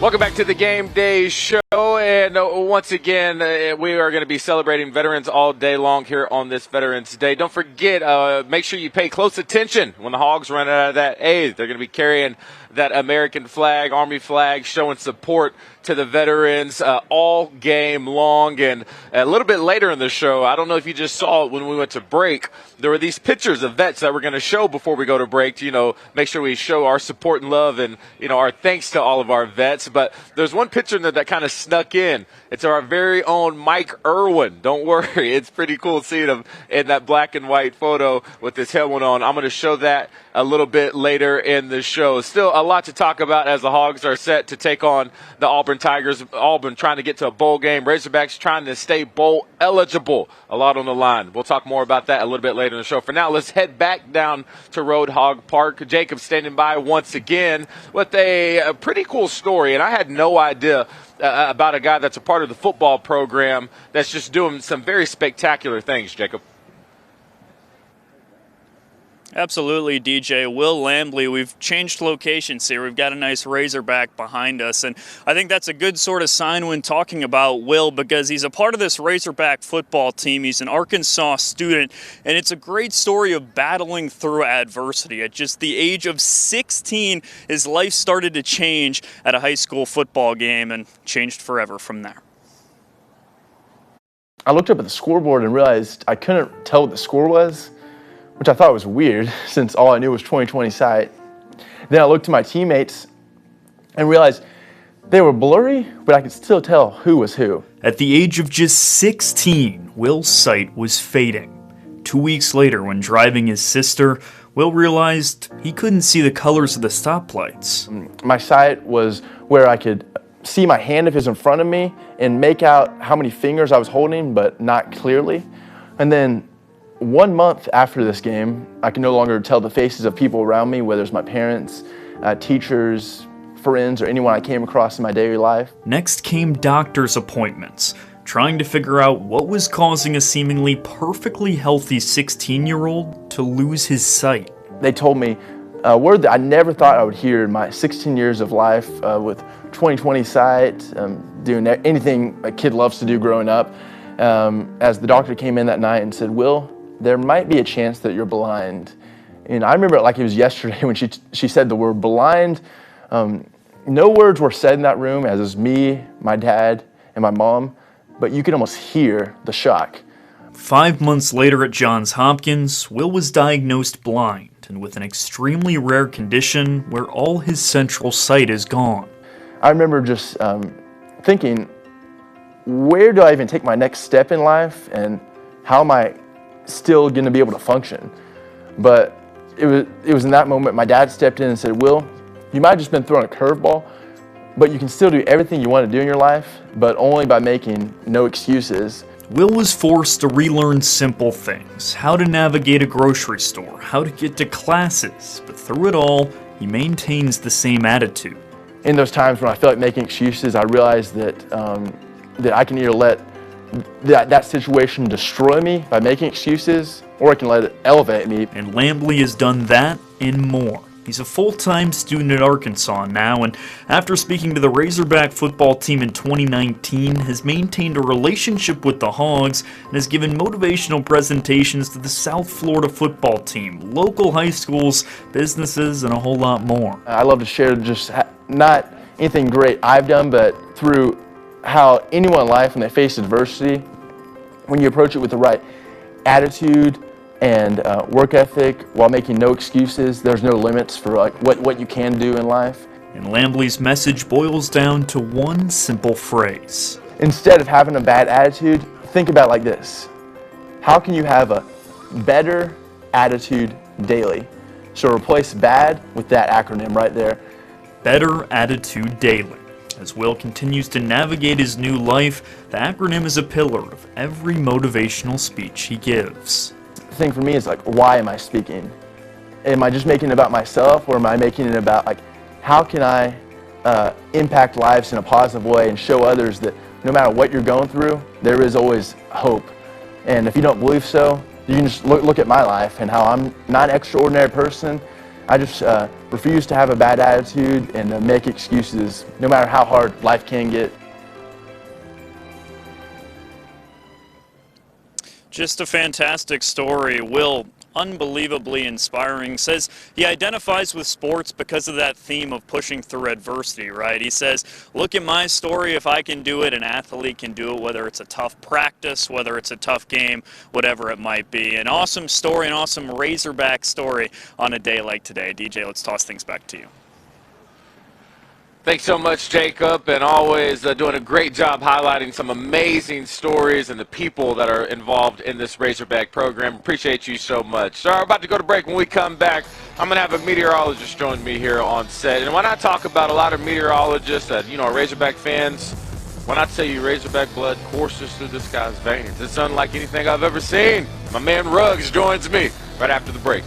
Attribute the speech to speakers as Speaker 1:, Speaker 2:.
Speaker 1: Welcome back to the Game Day Show, and once again, we are going to be celebrating veterans all day long here on this Veterans Day. Don't forget, make sure you pay close attention when the Hogs run out of that A. They're going to be carrying that American flag, Army flag, showing support to the veterans all game long. And a little bit later in the show, I don't know if you just saw it when we went to break, there were these pictures of vets that we're going to show before we go to break to, make sure we show our support and love and, our thanks to all of our vets. But there's one picture that kind of snuck in. It's our very own Mike Irwin. Don't worry. It's pretty cool seeing him in that black and white photo with his helmet on. I'm going to show that a little bit later in the show. Still a lot to talk about as the Hogs are set to take on the Auburn Tigers. Auburn trying to get to a bowl game. Razorbacks trying to stay bowl eligible. A lot on the line. We'll talk more about that a little bit later in the show. For now, let's head back down to Road Hog Park. Jacob standing by once again with a pretty cool story, and I had no idea about a guy that's a part of the football program that's just doing some very spectacular things, Jacob.
Speaker 2: Absolutely, DJ. Will Lambley, we've changed locations here. We've got a nice Razorback behind us, and I think that's a good sort of sign when talking about Will because he's a part of this Razorback football team. He's an Arkansas student, and it's a great story of battling through adversity. At just the age of 16, his life started to change at a high school football game and changed forever from there.
Speaker 3: I looked up at the scoreboard and realized I couldn't tell what the score was, which I thought was weird since all I knew was 2020 sight. Then I looked to my teammates and realized they were blurry, but I could still tell who was who.
Speaker 4: At the age of just 16, Will's sight was fading. 2 weeks later, when driving his sister, Will realized he couldn't see the colors of the stoplights.
Speaker 3: My sight was where I could see my hand if it was in front of me and make out how many fingers I was holding, but not clearly. And then 1 month after this game, I can no longer tell the faces of people around me, whether it's my parents, teachers, friends, or anyone I came across in my daily life.
Speaker 4: Next came doctor's appointments, trying to figure out what was causing a seemingly perfectly healthy 16-year-old to lose his sight.
Speaker 3: They told me a word that I never thought I would hear in my 16 years of life with 20/20 sight, doing anything a kid loves to do growing up. As the doctor came in that night and said, "Will, there might be a chance that you're blind." And I remember it like it was yesterday when she said the word blind. No words were said in that room, as is me, my dad, and my mom, but you could almost hear the shock.
Speaker 4: 5 months later at Johns Hopkins, Will was diagnosed blind and with an extremely rare condition where all his central sight is gone.
Speaker 3: I remember just thinking, where do I even take my next step in life, and how am I still going to be able to function? But it was in that moment my dad stepped in and said, "Will, you might have just been thrown a curveball, but you can still do everything you want to do in your life, but only by making no excuses."
Speaker 4: Will was forced to relearn simple things, how to navigate a grocery store, how to get to classes, but through it all, he maintains the same attitude.
Speaker 3: In those times when I feel like making excuses, I realize that that I can either let that situation destroy me by making excuses, or I can let it elevate me.
Speaker 4: And Lambley has done that and more. He's a full-time student at Arkansas now, and after speaking to the Razorback football team in 2019, has maintained a relationship with the Hogs and has given motivational presentations to the South Florida football team, local high schools, businesses, and a whole lot more.
Speaker 3: I love to share just not anything great I've done, but through how anyone in life, when they face adversity, when you approach it with the right attitude and work ethic while making no excuses, there's no limits for what you can do in life.
Speaker 4: And Lambley's message boils down to one simple phrase.
Speaker 3: Instead of having a bad attitude, think about it like this: how can you have a better attitude daily? So replace bad with that acronym right there.
Speaker 4: Better attitude daily. As Will continues to navigate his new life, the acronym is a pillar of every motivational speech he gives.
Speaker 3: The thing for me is why am I speaking? Am I just making it about myself, or am I making it about how can I impact lives in a positive way and show others that no matter what you're going through, there is always hope. And if you don't believe so, you can just look at my life and how I'm not an extraordinary person, I just refuse to have a bad attitude and make excuses, no matter how hard life can get.
Speaker 2: Just a fantastic story. Will, unbelievably inspiring, says he identifies with sports because of that theme of pushing through adversity, right? He says, look at my story. If I can do it, an athlete can do it, whether it's a tough practice, whether it's a tough game, whatever it might be. An awesome story, an awesome Razorback story on a day like today. DJ, let's toss things back to you.
Speaker 1: Thanks so much, Jacob, and always doing a great job highlighting some amazing stories and the people that are involved in this Razorback program. Appreciate you so much. So we're about to go to break. When we come back, I'm going to have a meteorologist join me here on set. And why not talk about a lot of meteorologists that, are Razorback fans? Why not tell you Razorback blood courses through this guy's veins? It's unlike anything I've ever seen. My man Ruggs joins me right after the break.